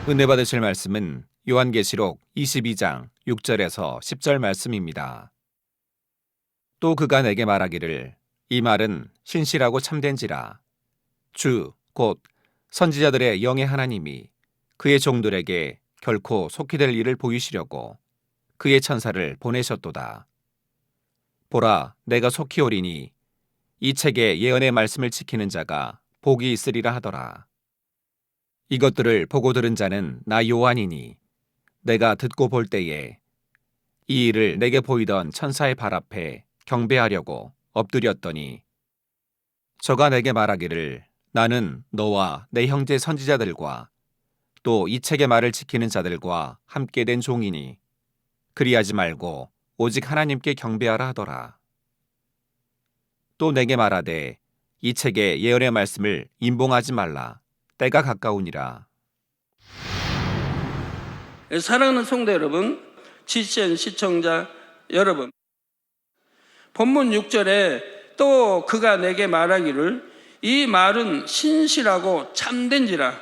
은혜 받으실 말씀은 요한계시록 22장 6절에서 10절 말씀입니다. 또 그가 내게 말하기를 이 말은 신실하고 참된지라. 주 곧 선지자들의 영의 하나님이 그의 종들에게 결코 속히 될 일을 보이시려고 그의 천사를 보내셨도다. 보라, 내가 속히 오리니 이 책의 예언의 말씀을 지키는 자가 복이 있으리라 하더라. 이것들을 보고 들은 자는 나 요한이니 내가 듣고 볼 때에 이 일을 내게 보이던 천사의 발 앞에 경배하려고 엎드렸더니 저가 내게 말하기를 나는 너와 내 형제 선지자들과 또 이 책의 말을 지키는 자들과 함께 된 종이니 그리하지 말고 오직 하나님께 경배하라 하더라. 또 내게 말하되 이 책의 예언의 말씀을 임봉하지 말라. 때가 가까우니라. 사랑하는 성도 여러분, GCN 시청자 여러분, 본문 6절에 또 그가 내게 말하기를 이 말은 신실하고 참된지라.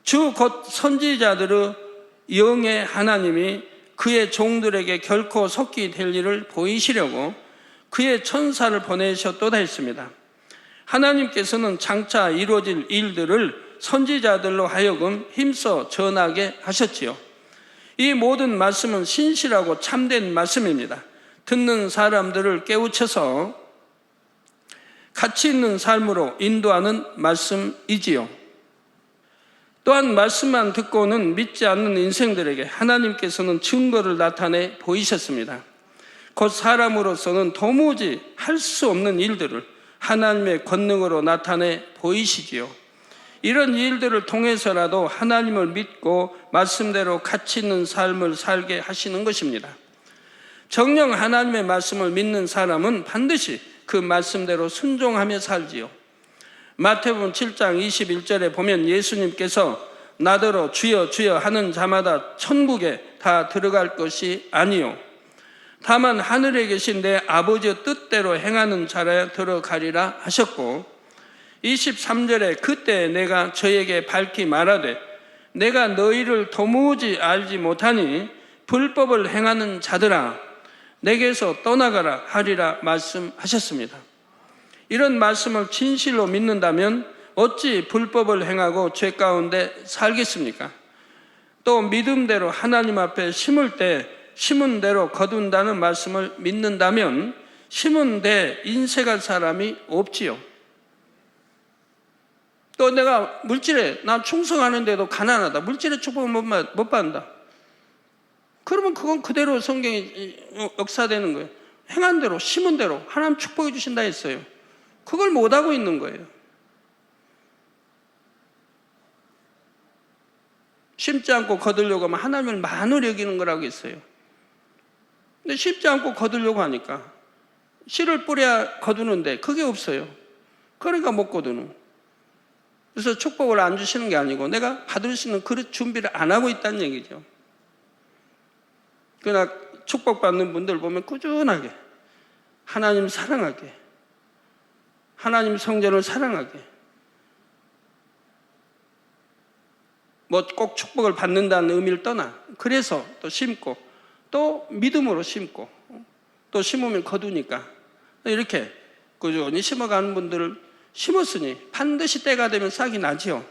주 곧 선지자들의 영의 하나님이 그의 종들에게 결코 속히 될 일을 보이시려고 그의 천사를 보내셨도다 했습니다. 하나님께서는 장차 이루어질 일들을 선지자들로 하여금 힘써 전하게 하셨지요. 이 모든 말씀은 신실하고 참된 말씀입니다. 듣는 사람들을 깨우쳐서 가치 있는 삶으로 인도하는 말씀이지요. 또한 말씀만 듣고는 믿지 않는 인생들에게 하나님께서는 증거를 나타내 보이셨습니다. 곧 사람으로서는 도무지 할 수 없는 일들을 하나님의 권능으로 나타내 보이시지요. 이런 일들을 통해서라도 하나님을 믿고 말씀대로 가치 있는 삶을 살게 하시는 것입니다. 정녕 하나님의 말씀을 믿는 사람은 반드시 그 말씀대로 순종하며 살지요. 마태복음 7장 21절에 보면 예수님께서 나더러 주여 주여 하는 자마다 천국에 다 들어갈 것이 아니요 다만 하늘에 계신 내 아버지의 뜻대로 행하는 자라 들어가리라 하셨고, 23절에 그때 내가 저에게 밝히 말하되 내가 너희를 도무지 알지 못하니 불법을 행하는 자들아 내게서 떠나가라 하리라 말씀하셨습니다. 이런 말씀을 진실로 믿는다면 어찌 불법을 행하고 죄 가운데 살겠습니까? 또 믿음대로 하나님 앞에 심을 때 심은 대로 거둔다는 말씀을 믿는다면 심은 데 인색할 사람이 없지요. 또 내가 물질에 난 충성하는데도 가난하다, 물질의 축복을 못 받는다, 그러면 그건 그대로 성경이 역사되는 거예요. 행한 대로 심은 대로 하나님 축복해 주신다 했어요. 그걸 못하고 있는 거예요. 심지 않고 거두려고 하면 하나님을 만으로 여기는 거라고 했어요. 근데 심지 않고 거두려고 하니까 씨를 뿌려야 거두는데 그게 없어요. 그러니까 못 거두는. 그래서 축복을 안 주시는 게 아니고 내가 받을 수 있는 그릇 준비를 안 하고 있다는 얘기죠. 그러나 축복받는 분들 보면 꾸준하게 하나님 사랑하게, 하나님 성전을 사랑하게, 뭐 꼭 축복을 받는다는 의미를 떠나 그래서 또 심고 또 믿음으로 심고 또 심으면 거두니까 이렇게 꾸준히 심어가는 분들을 심었으니 반드시 때가 되면 싹이 나지요.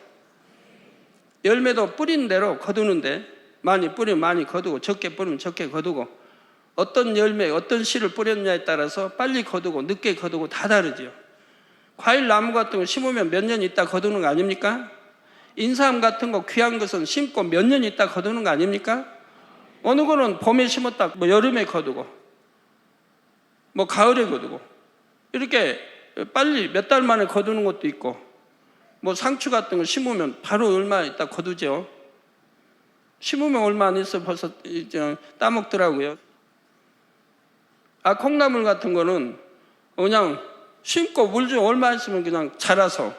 열매도 뿌린 대로 거두는데 많이 뿌리면 많이 거두고 적게 뿌리면 적게 거두고 어떤 열매, 어떤 씨를 뿌렸냐에 따라서 빨리 거두고 늦게 거두고 다 다르지요. 과일 나무 같은 거 심으면 몇 년 있다 거두는 거 아닙니까? 인삼 같은 거 귀한 것은 심고 몇 년 있다 거두는 거 아닙니까? 어느 거는 봄에 심었다 뭐 여름에 거두고 뭐 가을에 거두고 이렇게 빨리 몇 달 만에 거두는 것도 있고, 뭐 상추 같은 거 심으면 바로 얼마 있다 거두죠. 심으면 얼마 안 있어 벌써 따먹더라고요. 콩나물 같은 거는 그냥 심고 물 좀 얼마 있으면 그냥 자라서.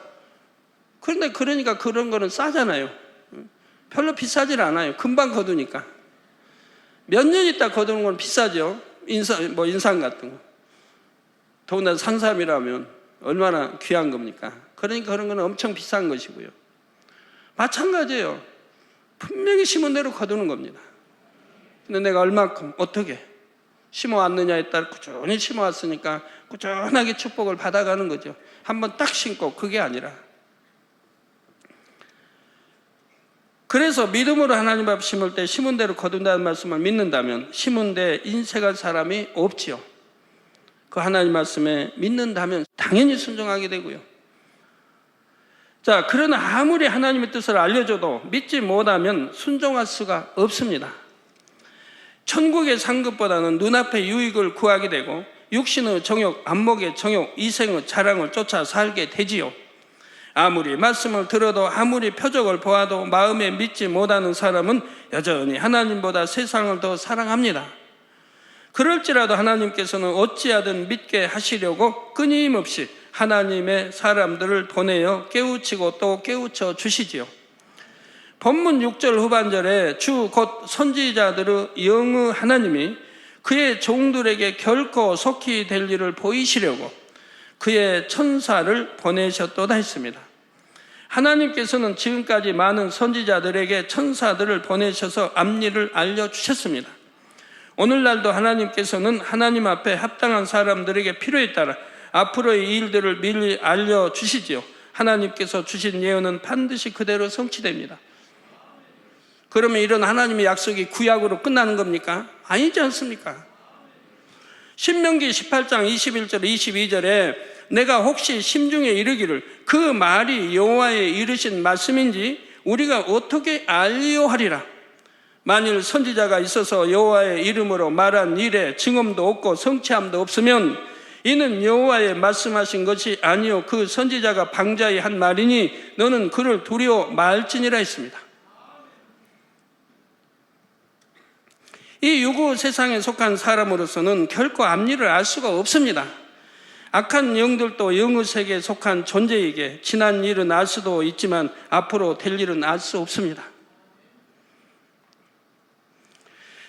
그런데 그러니까 그런 거는 싸잖아요. 별로 비싸질 않아요. 금방 거두니까. 몇 년 있다 거두는 건 비싸죠. 인삼 같은 거. 더군다나 산삼이라면 얼마나 귀한 겁니까? 그러니까 그런 거는 엄청 비싼 것이고요. 마찬가지예요. 분명히 심은 대로 거두는 겁니다. 근데 내가 얼마큼 어떻게 심어왔느냐에 따라 꾸준히 심어왔으니까 꾸준하게 축복을 받아가는 거죠. 한번 딱 심고 그게 아니라. 그래서 믿음으로 하나님 앞 심을 때 심은 대로 거둔다는 말씀을 믿는다면 심은 데 인색할 사람이 없지요. 그 하나님 말씀에 믿는다면 당연히 순종하게 되고요. 자, 그러나 아무리 하나님의 뜻을 알려줘도 믿지 못하면 순종할 수가 없습니다. 천국의 상급보다는 눈앞의 유익을 구하게 되고 육신의 정욕, 안목의 정욕, 이생의 자랑을 쫓아 살게 되지요. 아무리 말씀을 들어도 아무리 표적을 보아도 마음에 믿지 못하는 사람은 여전히 하나님보다 세상을 더 사랑합니다. 그럴지라도 하나님께서는 어찌하든 믿게 하시려고 끊임없이 하나님의 사람들을 보내어 깨우치고 또 깨우쳐 주시지요. 본문 6절 후반절에 주 곧 선지자들의 영의 하나님이 그의 종들에게 결코 속히 될 일을 보이시려고 그의 천사를 보내셨도다 했습니다. 하나님께서는 지금까지 많은 선지자들에게 천사들을 보내셔서 앞일을 알려주셨습니다. 오늘날도 하나님께서는 하나님 앞에 합당한 사람들에게 필요에 따라 앞으로의 일들을 미리 알려주시지요. 하나님께서 주신 예언은 반드시 그대로 성취됩니다. 그러면 이런 하나님의 약속이 구약으로 끝나는 겁니까? 아니지 않습니까? 신명기 18장 21절 22절에 내가 혹시 심중에 이르기를 그 말이 여호와의 이르신 말씀인지 우리가 어떻게 알리오하리라. 만일 선지자가 있어서 여호와의 이름으로 말한 일에 증언도 없고 성취함도 없으면 이는 여호와의 말씀하신 것이 아니요 그 선지자가 방자히 한 말이니 너는 그를 두려워 말지니라 했습니다. 이 유구 세상에 속한 사람으로서는 결코 앞일을 알 수가 없습니다. 악한 영들도 영의 세계에 속한 존재에게 지난 일은 알 수도 있지만 앞으로 될 일은 알 수 없습니다.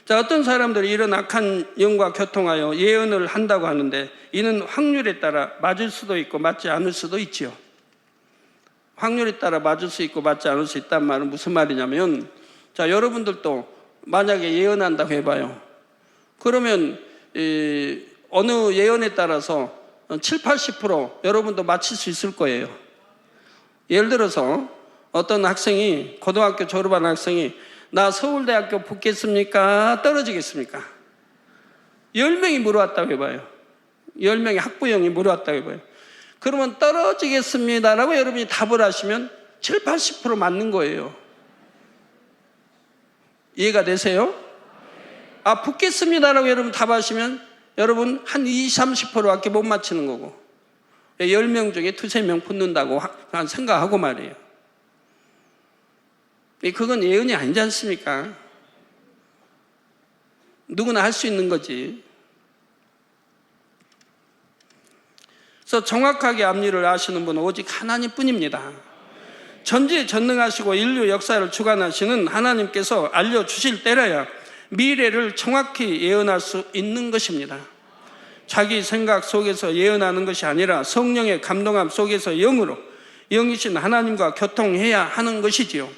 자, 어떤 사람들이 이런 악한 영과 교통하여 예언을 한다고 하는데 이는 확률에 따라 맞을 수도 있고 맞지 않을 수도 있지요. 확률에 따라 맞을 수 있고 맞지 않을 수 있다는 말은 무슨 말이냐면, 자, 여러분들도 만약에 예언한다고 해봐요. 그러면 어느 예언에 따라서 7, 80% 여러분도 맞힐 수 있을 거예요. 예를 들어서 어떤 학생이, 고등학교 졸업한 학생이 나 서울대학교 붙겠습니까? 떨어지겠습니까? 10명이 물어왔다고 해봐요. 10명의 학부형이 물어왔다고 해봐요. 그러면 떨어지겠습니다라고 여러분이 답을 하시면 7, 80% 맞는 거예요. 이해가 되세요? 붙겠습니다라고 여러분 답하시면 여러분 한 20, 30%밖에 못 맞히는 거고 10명 중에 2, 3명 붙는다고 생각하고 말이에요. 그건 예언이 아니지 않습니까? 누구나 할 수 있는 거지. 그래서 정확하게 앞일을 아시는 분은 오직 하나님뿐입니다. 전지전능하시고 인류 역사를 주관하시는 하나님께서 알려주실 때라야 미래를 정확히 예언할 수 있는 것입니다. 자기 생각 속에서 예언하는 것이 아니라 성령의 감동함 속에서 영이신 하나님과 교통해야 하는 것이지요.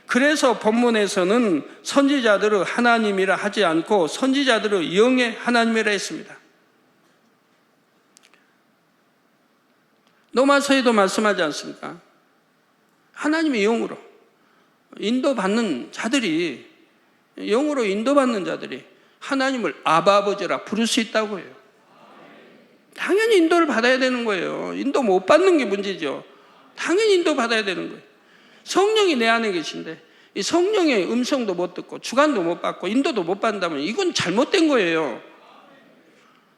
그래서 본문에서는 선지자들의 하나님이라 하지 않고 선지자들의 영의 하나님이라 했습니다. 로마서에도 말씀하지 않습니까? 하나님의 영으로 인도받는 자들이, 영으로 인도받는 자들이 하나님을 아바 아버지라 부를 수 있다고 해요. 당연히 인도를 받아야 되는 거예요. 인도 못 받는 게 문제죠. 당연히 인도 받아야 되는 거예요. 성령이 내 안에 계신데 이 성령의 음성도 못 듣고 주관도 못 받고 인도도 못 받는다면 이건 잘못된 거예요.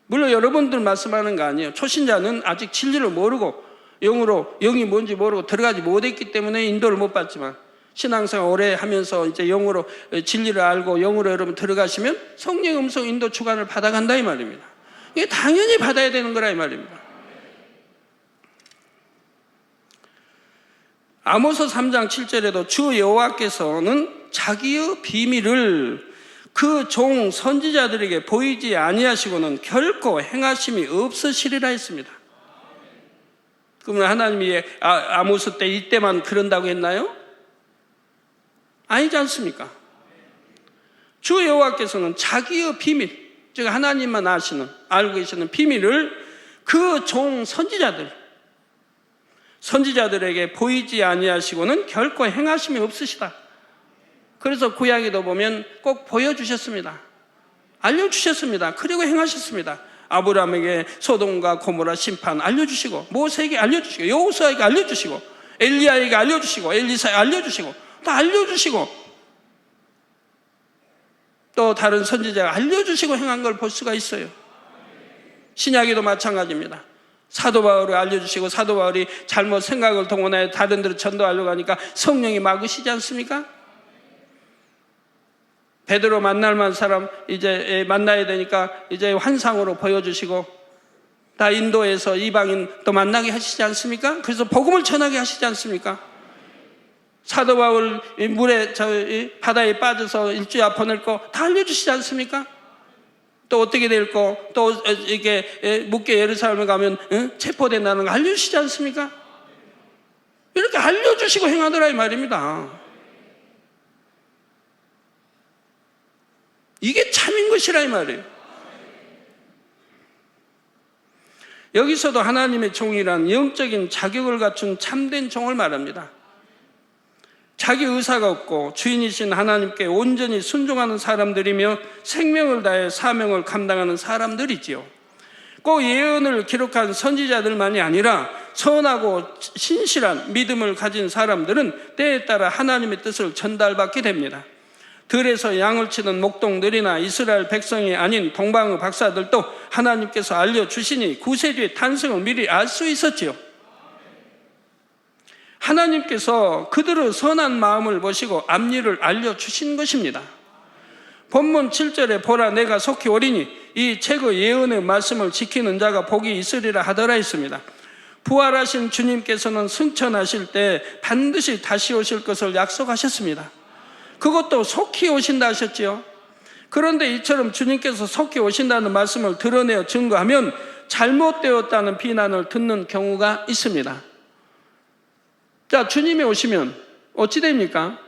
물론 여러분들 말씀하는 거 아니에요. 초신자는 아직 진리를 모르고 영이 뭔지 모르고 들어가지 못했기 때문에 인도를 못 받지만 신앙생활 오래 하면서 이제 영으로 진리를 알고 영으로 여러분 들어가시면 성령의 음성 인도 주관을 받아간다 이 말입니다. 이게 당연히 받아야 되는 거라 이 말입니다. 아모스 3장 7절에도 주 여호와께서는 자기의 비밀을 그 종 선지자들에게 보이지 아니하시고는 결코 행하심이 없으시리라 했습니다. 그러면 하나님이 아모스 때 이때만 그런다고 했나요? 아니지 않습니까? 주 여호와께서는 자기의 비밀, 즉 하나님만 알고 계시는 비밀을 그 종 선지자들에게 보이지 아니하시고는 결코 행하심이 없으시다. 그래서 구약에도 보면 꼭 보여주셨습니다. 알려주셨습니다. 그리고 행하셨습니다. 아브라함에게 소돔과 고모라 심판 알려주시고, 모세에게 알려주시고, 여호수아에게 알려주시고, 엘리야에게 알려주시고, 엘리사에 알려주시고, 또 알려주시고, 또 다른 선지자가 알려주시고 행한 걸 볼 수가 있어요. 신약에도 마찬가지입니다. 사도 바울을 알려주시고, 사도 바울이 잘못 생각을 동원하여 다른 데로 전도하려고 하니까 성령이 막으시지 않습니까? 베드로 만날 만한 사람 이제 만나야 되니까 이제 환상으로 보여주시고, 다 인도에서 이방인 또 만나게 하시지 않습니까? 그래서 복음을 전하게 하시지 않습니까? 사도 바울 물에 바다에 빠져서 일주야 보낼 거 다 알려주시지 않습니까? 또 어떻게 될 거, 또 이게 묵게 예루살렘에 가면 체포된다는 거 알려주시지 않습니까? 이렇게 알려주시고 행하더라 이 말입니다. 이게 참인 것이라 이 말이에요. 여기서도 하나님의 종이란 영적인 자격을 갖춘 참된 종을 말합니다. 자기 의사가 없고 주인이신 하나님께 온전히 순종하는 사람들이며 생명을 다해 사명을 감당하는 사람들이지요. 꼭 예언을 기록한 선지자들만이 아니라 선하고 신실한 믿음을 가진 사람들은 때에 따라 하나님의 뜻을 전달받게 됩니다. 들에서 양을 치는 목동들이나 이스라엘 백성이 아닌 동방의 박사들도 하나님께서 알려주시니 구세주의 탄생을 미리 알 수 있었지요. 하나님께서 그들의 선한 마음을 보시고 앞일을 알려주신 것입니다. 본문 7절에 보라 내가 속히 오리니 이 책의 예언의 말씀을 지키는 자가 복이 있으리라 하더라 했습니다. 부활하신 주님께서는 승천하실 때 반드시 다시 오실 것을 약속하셨습니다. 그것도 속히 오신다 하셨지요. 그런데 이처럼 주님께서 속히 오신다는 말씀을 드러내어 증거하면 잘못되었다는 비난을 듣는 경우가 있습니다. 자, 주님이 오시면 어찌 됩니까?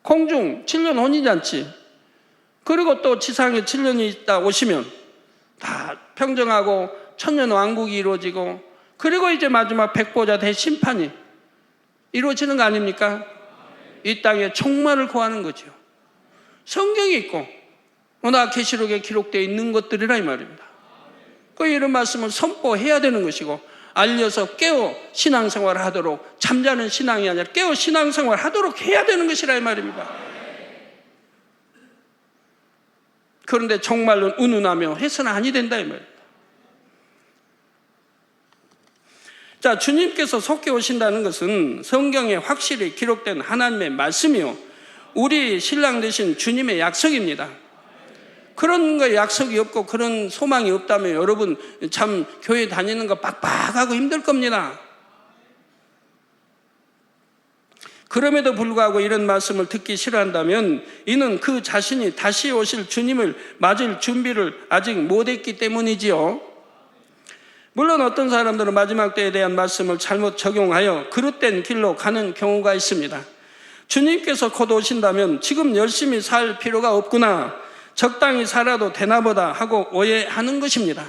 공중 7년 혼인잔치, 그리고 또 지상에 7년이 있다 오시면 다 평정하고 천년 왕국이 이루어지고, 그리고 이제 마지막 백보자 대심판이 이루어지는 거 아닙니까? 이 땅에 총말을 구하는 거죠. 성경이 있고 워낙 계시록에 기록되어 있는 것들이라 이 말입니다. 그 이런 말씀을 선포해야 되는 것이고, 알려서 깨어 신앙생활을 하도록, 잠자는 신앙이 아니라 깨어 신앙생활을 하도록 해야 되는 것이라 이 말입니다. 그런데 정말로 운운하며 해서는 아니 된다 이 말입니다. 자, 주님께서 속히 오신다는 것은 성경에 확실히 기록된 하나님의 말씀이요, 우리 신랑 되신 주님의 약속입니다. 그런 거 약속이 없고 그런 소망이 없다면 여러분 참 교회 다니는 거 빡빡하고 힘들 겁니다. 그럼에도 불구하고 이런 말씀을 듣기 싫어한다면 이는 그 자신이 다시 오실 주님을 맞을 준비를 아직 못했기 때문이지요. 물론 어떤 사람들은 마지막 때에 대한 말씀을 잘못 적용하여 그릇된 길로 가는 경우가 있습니다. 주님께서 곧 오신다면 지금 열심히 살 필요가 없구나, 적당히 살아도 되나보다 하고 오해하는 것입니다.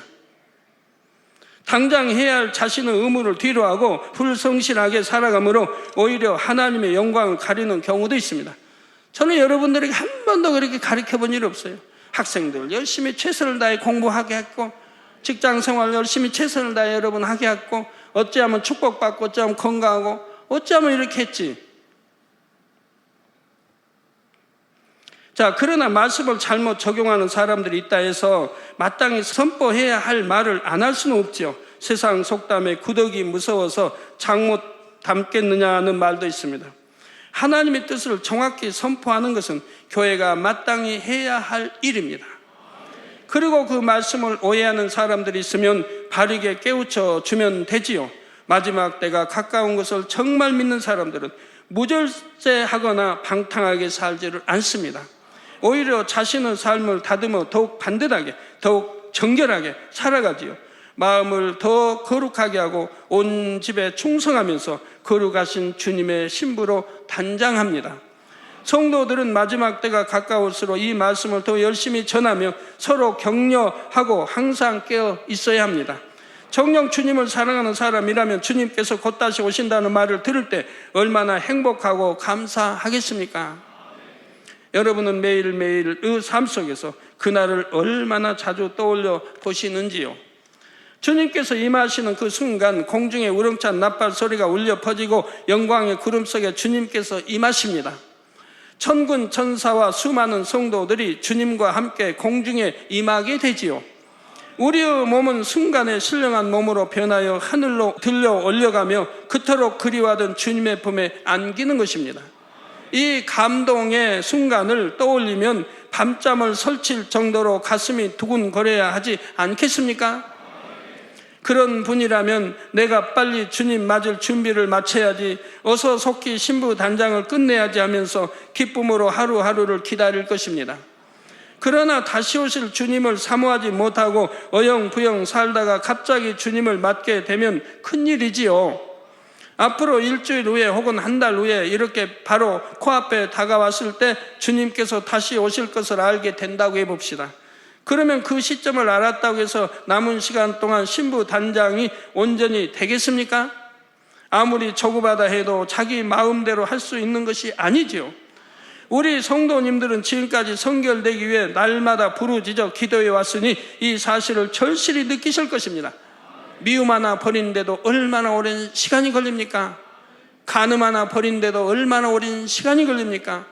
당장 해야 할 자신의 의무를 뒤로하고 불성실하게 살아감으로 오히려 하나님의 영광을 가리는 경우도 있습니다. 저는 여러분들에게 한 번도 그렇게 가르쳐 본 일이 없어요. 학생들 열심히 최선을 다해 공부하게 했고, 직장생활 열심히 최선을 다해 여러분 하게 했고, 어찌하면 축복받고 어찌하면 건강하고 어찌하면 이렇게 했지. 자, 그러나 말씀을 잘못 적용하는 사람들이 있다 해서 마땅히 선포해야 할 말을 안 할 수는 없죠. 세상 속담에 구더기 무서워서 장 못 담겠느냐는 말도 있습니다. 하나님의 뜻을 정확히 선포하는 것은 교회가 마땅히 해야 할 일입니다. 그리고 그 말씀을 오해하는 사람들이 있으면 바르게 깨우쳐 주면 되지요. 마지막 때가 가까운 것을 정말 믿는 사람들은 무절제하거나 방탕하게 살지를 않습니다. 오히려 자신의 삶을 다듬어 더욱 반듯하게, 더욱 정결하게 살아가지요. 마음을 더 거룩하게 하고 온 집에 충성하면서 거룩하신 주님의 신부로 단장합니다. 성도들은 마지막 때가 가까울수록 이 말씀을 더 열심히 전하며 서로 격려하고 항상 깨어 있어야 합니다. 정녕 주님을 사랑하는 사람이라면 주님께서 곧 다시 오신다는 말을 들을 때 얼마나 행복하고 감사하겠습니까? 여러분은 매일매일의 삶 속에서 그날을 얼마나 자주 떠올려 보시는지요? 주님께서 임하시는 그 순간 공중에 우렁찬 나팔 소리가 울려 퍼지고 영광의 구름 속에 주님께서 임하십니다. 천군 천사와 수많은 성도들이 주님과 함께 공중에 임하게 되지요. 우리의 몸은 순간에 신령한 몸으로 변하여 하늘로 들려 올려가며 그토록 그리워하던 주님의 품에 안기는 것입니다. 이 감동의 순간을 떠올리면 밤잠을 설칠 정도로 가슴이 두근거려야 하지 않겠습니까? 그런 분이라면 내가 빨리 주님 맞을 준비를 마쳐야지, 어서 속히 신부 단장을 끝내야지 하면서 기쁨으로 하루하루를 기다릴 것입니다. 그러나 다시 오실 주님을 사모하지 못하고 어영부영 살다가 갑자기 주님을 맞게 되면 큰일이지요. 앞으로 일주일 후에 혹은 한 달 후에 이렇게 바로 코앞에 다가왔을 때 주님께서 다시 오실 것을 알게 된다고 해봅시다. 그러면 그 시점을 알았다고 해서 남은 시간 동안 신부 단장이 온전히 되겠습니까? 아무리 조급하다 해도 자기 마음대로 할 수 있는 것이 아니지요. 우리 성도님들은 지금까지 성결되기 위해 날마다 부르짖어 기도해 왔으니 이 사실을 절실히 느끼실 것입니다. 미움 하나 버리는데도 얼마나 오랜 시간이 걸립니까? 간음 하나 버리는데도 얼마나 오랜 시간이 걸립니까?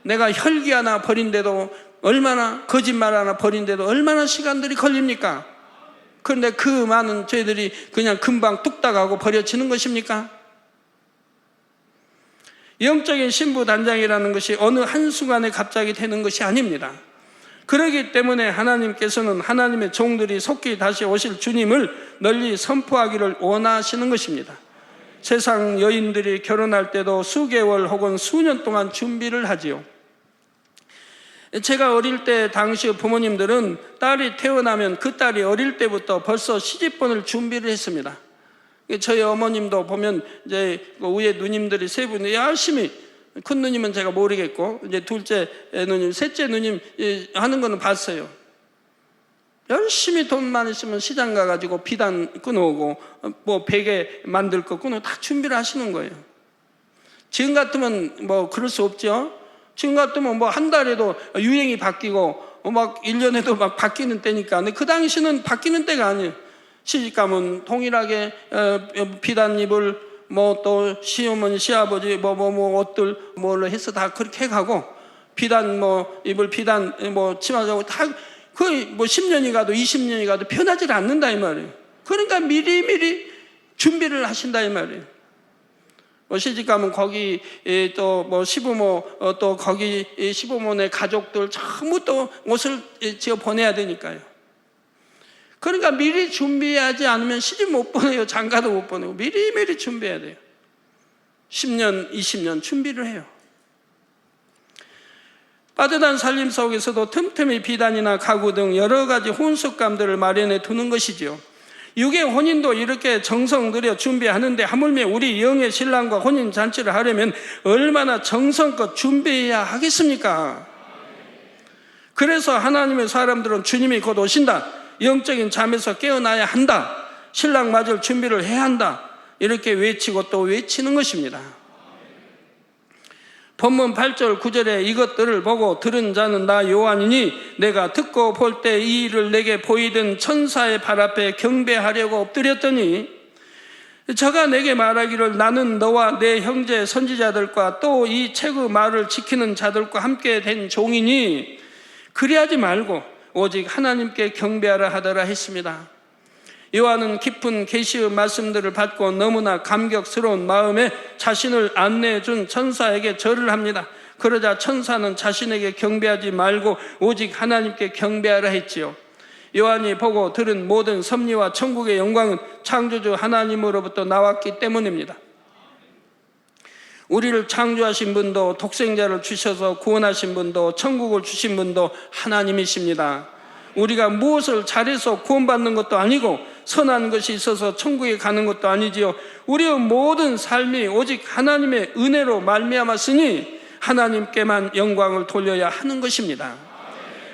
내가 혈기 하나 버리는데도 얼마나, 거짓말 하나 버리는데도 얼마나 시간들이 걸립니까? 그런데 그 많은 죄들이 그냥 금방 뚝딱 하고 버려지는 것입니까? 영적인 신부 단장이라는 것이 어느 한순간에 갑자기 되는 것이 아닙니다. 그렇기 때문에 하나님께서는 하나님의 종들이 속히 다시 오실 주님을 널리 선포하기를 원하시는 것입니다. 세상 여인들이 결혼할 때도 수개월 혹은 수년 동안 준비를 하지요. 제가 어릴 때 당시 부모님들은 딸이 태어나면 그 딸이 어릴 때부터 벌써 시집보낼 준비를 했습니다. 저희 어머님도 보면 이제 위에 누님들이 세 분이 열심히, 큰 누님은 제가 모르겠고 이제 둘째 누님, 셋째 누님 하는 거는 봤어요. 열심히 돈만 있으면 시장 가가지고 비단 끊어오고 뭐 베개 만들 거 끊어 다 준비를 하시는 거예요. 지금 같으면 뭐 그럴 수 없죠. 지금 같으면 뭐 한 달에도 유행이 바뀌고 막 1년에도 막 바뀌는 때니까. 근데 그 당시는 바뀌는 때가 아니에요. 시집가면 동일하게 비단잎을 뭐 또 시어머니 시아버지 뭐 옷들 뭘로 해서 다 그렇게 해가고 비단 뭐 입을 비단 뭐 치마자고 다 거의 뭐 10년이 가도 20년이 가도 변하지 않는다 이 말이에요. 그러니까 미리미리 준비를 하신다 이 말이에요. 시집가면 거기 또 뭐 시부모 또 거기 시부모네 가족들 전부 또 옷을 지어 보내야 되니까요. 그러니까 미리 준비하지 않으면 시집 못 보내요. 장가도 못 보내고 미리미리 준비해야 돼요. 10년, 20년 준비를 해요. 빠듯한 살림 속에서도 틈틈이 비단이나 가구 등 여러 가지 혼숙감들을 마련해 두는 것이지요. 육의 혼인도 이렇게 정성 들여 준비하는데 하물며 우리 영의 신랑과 혼인 잔치를 하려면 얼마나 정성껏 준비해야 하겠습니까? 그래서 하나님의 사람들은 주님이 곧 오신다, 영적인 잠에서 깨어나야 한다, 신랑 맞을 준비를 해야 한다, 이렇게 외치고 또 외치는 것입니다. 본문 8절 9절에 이것들을 보고 들은 자는 나 요한이니 내가 듣고 볼 때 이 일을 내게 보이던 천사의 발 앞에 경배하려고 엎드렸더니 저가 내게 말하기를 나는 너와 내 형제 선지자들과 또 이 책의 말을 지키는 자들과 함께 된 종이니 그리하지 말고 오직 하나님께 경배하라 하더라 했습니다. 요한은 깊은 계시의 말씀들을 받고 너무나 감격스러운 마음에 자신을 안내해 준 천사에게 절을 합니다. 그러자 천사는 자신에게 경배하지 말고 오직 하나님께 경배하라 했지요. 요한이 보고 들은 모든 섭리와 천국의 영광은 창조주 하나님으로부터 나왔기 때문입니다. 우리를 창조하신 분도, 독생자를 주셔서 구원하신 분도, 천국을 주신 분도 하나님이십니다. 우리가 무엇을 잘해서 구원받는 것도 아니고 선한 것이 있어서 천국에 가는 것도 아니지요. 우리의 모든 삶이 오직 하나님의 은혜로 말미암았으니 하나님께만 영광을 돌려야 하는 것입니다.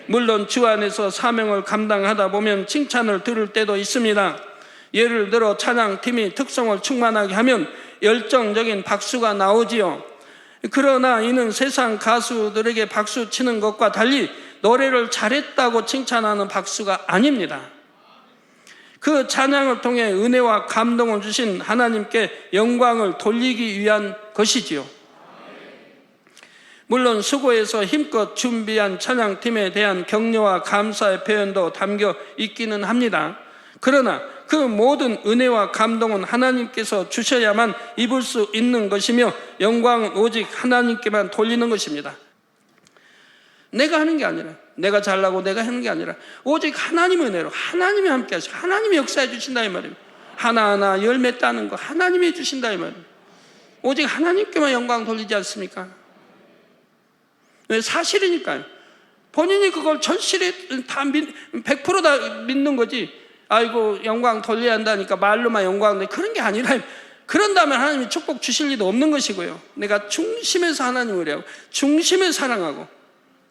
물론 주 안에서 사명을 감당하다 보면 칭찬을 들을 때도 있습니다. 예를 들어 찬양팀이 특성을 충만하게 하면 열정적인 박수가 나오지요. 그러나 이는 세상 가수들에게 박수 치는 것과 달리 노래를 잘했다고 칭찬하는 박수가 아닙니다. 그 찬양을 통해 은혜와 감동을 주신 하나님께 영광을 돌리기 위한 것이지요. 물론 수고해서 힘껏 준비한 찬양팀에 대한 격려와 감사의 표현도 담겨 있기는 합니다. 그러나 그 모든 은혜와 감동은 하나님께서 주셔야만 입을 수 있는 것이며 영광은 오직 하나님께만 돌리는 것입니다. 내가 하는 게 아니라, 내가 잘나고 내가 하는 게 아니라 오직 하나님의 은혜로 하나님이 함께 하시고 하나님이 역사해 주신다 이 말입니다. 하나하나 열매 따는 거 하나님이 주신다 이 말입니다. 오직 하나님께만 영광 돌리지 않습니까? 왜? 사실이니까요. 본인이 그걸 절실히 다 100% 다 믿는 거지. 아이고 영광 돌려야 한다니까 말로만 영광, 그런 게 아니라, 그런다면 하나님이 축복 주실 리도 없는 것이고요. 내가 중심에서 하나님을 하고 중심에 사랑하고,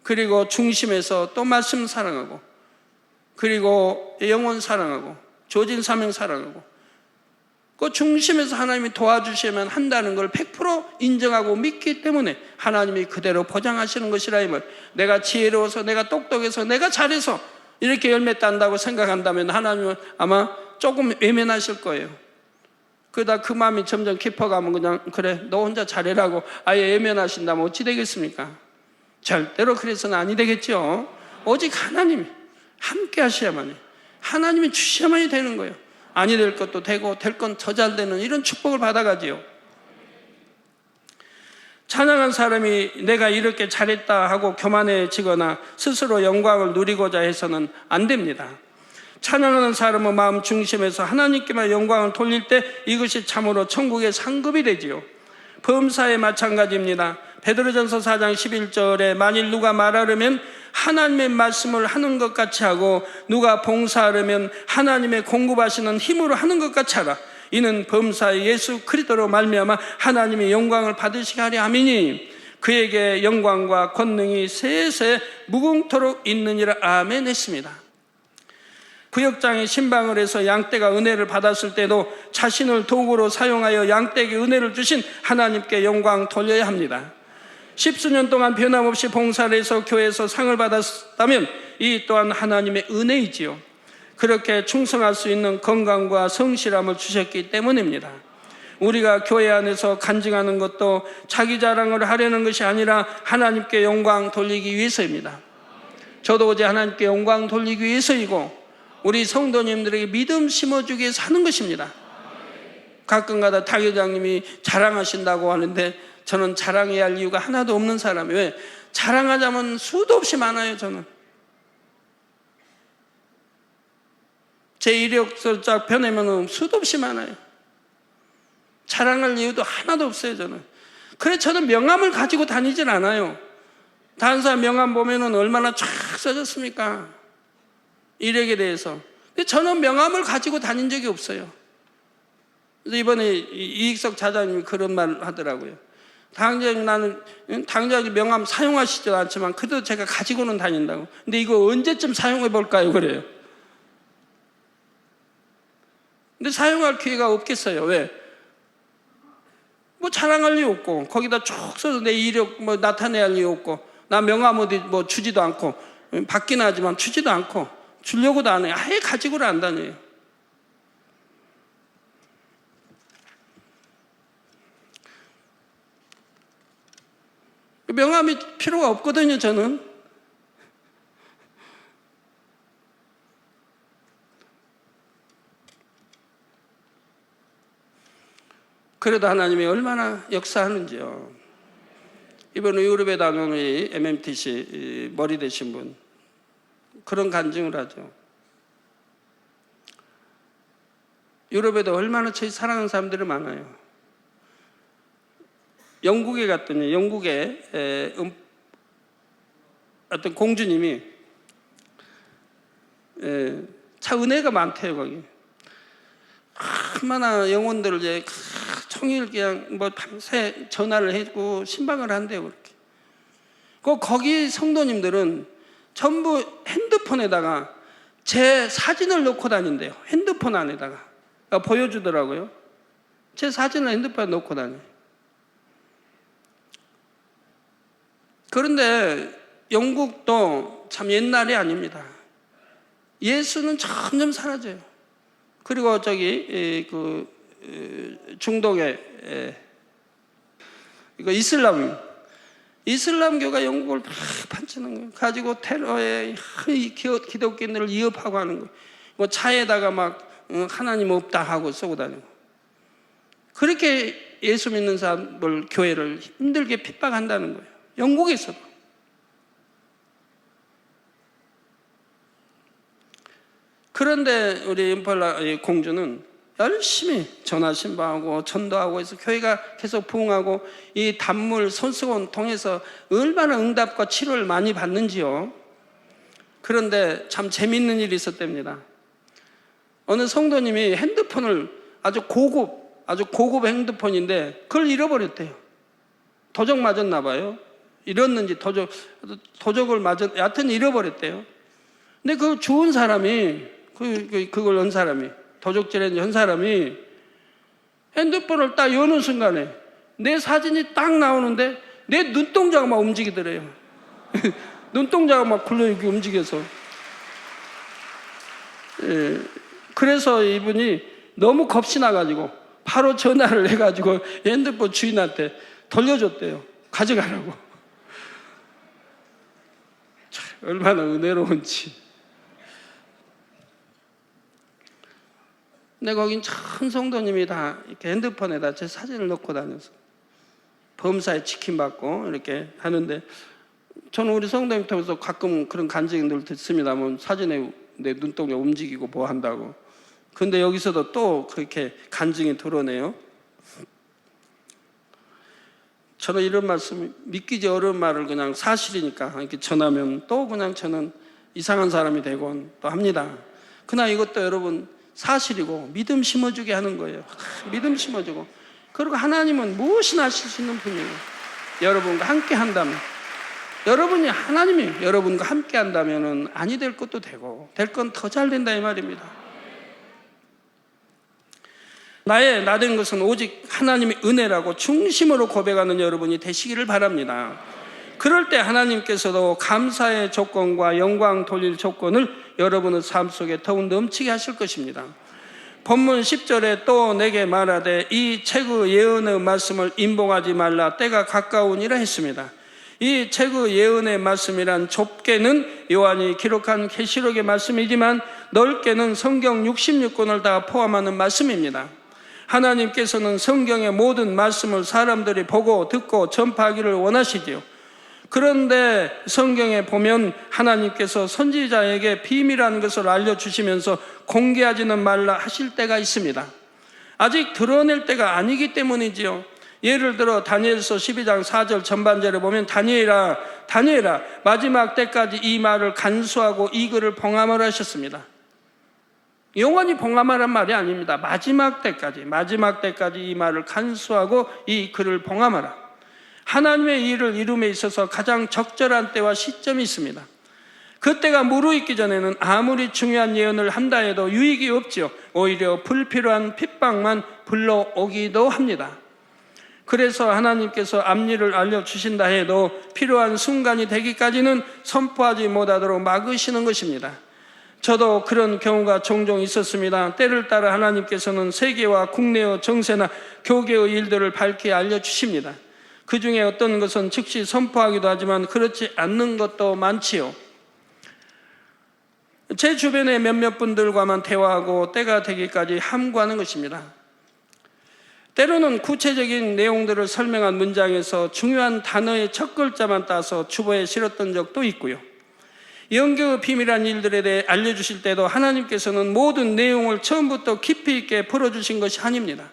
그리고 중심에서 또 말씀 사랑하고, 그리고 영혼 사랑하고, 조진 사명 사랑하고, 그 중심에서 하나님이 도와주시면 한다는 걸 100% 인정하고 믿기 때문에 하나님이 그대로 보장하시는 것이라 이 말. 내가 지혜로워서, 내가 똑똑해서, 내가 잘해서 이렇게 열매 딴다고 생각한다면 하나님은 아마 조금 외면하실 거예요. 그러다 그 마음이 점점 깊어가면 그냥 그래 너 혼자 잘해라고 아예 외면하신다면 어찌 되겠습니까? 절대로 그래서는 아니 되겠죠. 오직 하나님이 함께 하셔야만 해요. 하나님이 주셔야만이 되는 거예요. 아니 될 것도 되고 될 건 더 잘 되는 이런 축복을 받아가지요. 찬양한 사람이 내가 이렇게 잘했다 하고 교만해지거나 스스로 영광을 누리고자 해서는 안 됩니다. 찬양하는 사람은 마음 중심에서 하나님께만 영광을 돌릴 때 이것이 참으로 천국의 상급이 되지요. 범사에 마찬가지입니다. 베드로전서 4장 11절에 만일 누가 말하려면 하나님의 말씀을 하는 것 같이 하고 누가 봉사하려면 하나님의 공급하시는 힘으로 하는 것 같이 하라. 이는 범사의 예수 그리스도로 말미암아 하나님의 영광을 받으시게 하려 함이니 그에게 영광과 권능이 세세 무궁토록 있느니라. 아멘 했습니다. 구역장에 신방을 해서 양떼가 은혜를 받았을 때도 자신을 도구로 사용하여 양떼에게 은혜를 주신 하나님께 영광 돌려야 합니다. 10수년 동안 변함없이 봉사를 해서 교회에서 상을 받았다면 이 또한 하나님의 은혜이지요. 그렇게 충성할 수 있는 건강과 성실함을 주셨기 때문입니다. 우리가 교회 안에서 간증하는 것도 자기 자랑을 하려는 것이 아니라 하나님께 영광 돌리기 위해서입니다. 저도 어제 하나님께 영광 돌리기 위해서이고 우리 성도님들에게 믿음 심어주기 위해서 하는 것입니다. 가끔가다 당 회장님이 자랑하신다고 하는데 저는 자랑해야 할 이유가 하나도 없는 사람이에요. 왜? 자랑하자면 수도 없이 많아요. 저는 제 이력서 쫙 펴내면 수도 없이 많아요. 자랑할 이유도 하나도 없어요. 저는 그래서 저는 명함을 가지고 다니질 않아요. 다른 사람 명함 보면은 얼마나 쫙 써졌습니까? 이력에 대해서. 근데 저는 명함을 가지고 다닌 적이 없어요. 그래서 이번에 이익석 차장님이 그런 말 하더라고요. 당장 나는 당장 명함 사용하시지도 않지만 그래도 제가 가지고는 다닌다고. 근데 이거 언제쯤 사용해 볼까요? 그래요. 근데 사용할 기회가 없겠어요. 왜? 뭐 자랑할 이유 없고 거기다 쭉 써서 내 이력 뭐 나타내야 할 이유 없고 나 명함 어디 뭐 주지도 않고 받긴 하지만 주지도 않고 주려고도 안 해요. 아예 가지고를 안 다녀요. 명함이 필요가 없거든요. 저는 그래도 하나님이 얼마나 역사하는지요. 이번에 유럽에 다녀온 MMTC 머리 되신 분 그런 간증을 하죠. 유럽에도 얼마나 저희 사랑하는 사람들이 많아요. 영국에 갔더니 영국에 어떤 공주님이 참 은혜가 많대요. 거기 얼마나 영혼들을 이제 종일 그냥 뭐 밤새 전화를 해주고 신방을 한대요. 그렇게. 거기 성도님들은 전부 핸드폰에다가 제 사진을 넣고 다닌대요. 핸드폰 안에다가 보여주더라고요. 제 사진을 핸드폰에 넣고 다녀요. 그런데 영국도 참 옛날이 아닙니다. 예수는 점점 사라져요. 그리고 저기 중동의 이거 이슬람교가 영국을 막 판치는 거예요. 가지고 테러에 기독교인들을 위협하고 하는 거예요. 뭐 차에다가 막 하나님 없다 하고 쏘고 다니고. 그렇게 예수 믿는 사람들 교회를 힘들게 핍박한다는 거예요. 영국에서도. 그런데 우리 임팔라 공주는 열심히 전화 신방하고 전도하고 해서 교회가 계속 부흥하고 이 단물 손수건 통해서 얼마나 응답과 치료를 많이 받는지요. 그런데 참 재밌는 일이 있었답니다. 어느 성도님이 핸드폰을 아주 고급 핸드폰인데 그걸 잃어버렸대요. 도적 맞았나 봐요. 잃었는지 도적을 맞았, 여하튼 잃어버렸대요. 근데 그 좋은 사람이 그걸 연 사람이 도적질에 연 사람이 핸드폰을 딱 여는 순간에 내 사진이 딱 나오는데 내 눈동자가 막 움직이더래요. 눈동자가 막 굴러 이렇게 움직여서. 그래서 이분이 너무 겁이 나가지고 바로 전화를 해가지고 핸드폰 주인한테 돌려줬대요. 가져가라고. 참, 얼마나 은혜로운지. 근데 거긴 참 성도님이 다 이렇게 핸드폰에다 제 사진을 넣고 다녀서 범사에 지킴받고 이렇게 하는데 저는 우리 성도님 통해서 가끔 그런 간증들 듣습니다만 사진에 내 눈동자 움직이고 뭐 한다고. 근데 여기서도 또 그렇게 간증이 드러내요. 저는 이런 말씀, 믿기지 어려운 말을 그냥 사실이니까 이렇게 전하면 또 그냥 저는 이상한 사람이 되곤 또 합니다. 그러나 이것도 여러분 사실이고 믿음 심어주게 하는 거예요. 믿음 심어주고. 그리고 하나님은 무엇이나 하실 수 있는 분이에요. 여러분과 함께 한다면, 하나님이 여러분과 함께 한다면 아니 될 것도 되고 될 건 더 잘 된다 이 말입니다. 나 된 것은 오직 하나님의 은혜라고 중심으로 고백하는 여러분이 되시기를 바랍니다. 그럴 때 하나님께서도 감사의 조건과 영광 돌릴 조건을 여러분의 삶 속에 더욱 넘치게 하실 것입니다. 본문 10절에 또 내게 말하되 이 책의 예언의 말씀을 임봉하지 말라 때가 가까우니라 했습니다. 이 책의 예언의 말씀이란 좁게는 요한이 기록한 계시록의 말씀이지만 넓게는 성경 66권을 다 포함하는 말씀입니다. 하나님께서는 성경의 모든 말씀을 사람들이 보고 듣고 전파하기를 원하시지요. 그런데 성경에 보면 하나님께서 선지자에게 비밀한 것을 알려주시면서 공개하지는 말라 하실 때가 있습니다. 아직 드러낼 때가 아니기 때문이지요. 예를 들어 다니엘서 12장 4절 전반절에 보면 다니엘아 마지막 때까지 이 말을 간수하고 이 글을 봉함을 하셨습니다. 영원히 봉함하란 말이 아닙니다. 마지막 때까지 이 말을 간수하고 이 글을 봉함하라. 하나님의 일을 이룸에 있어서 가장 적절한 때와 시점이 있습니다. 그때가 무르익기 전에는 아무리 중요한 예언을 한다 해도 유익이 없지요. 오히려 불필요한 핍박만 불러오기도 합니다. 그래서 하나님께서 앞일을 알려주신다 해도 필요한 순간이 되기까지는 선포하지 못하도록 막으시는 것입니다. 저도 그런 경우가 종종 있었습니다. 때를 따라 하나님께서는 세계와 국내의 정세나 교계의 일들을 밝히 알려주십니다. 그 중에 어떤 것은 즉시 선포하기도 하지만 그렇지 않는 것도 많지요. 제 주변의 몇몇 분들과만 대화하고 때가 되기까지 함구하는 것입니다. 때로는 구체적인 내용들을 설명한 문장에서 중요한 단어의 첫 글자만 따서 주보에 실었던 적도 있고요. 영계의 비밀한 일들에 대해 알려주실 때도 하나님께서는 모든 내용을 처음부터 깊이 있게 풀어주신 것이 아닙니다.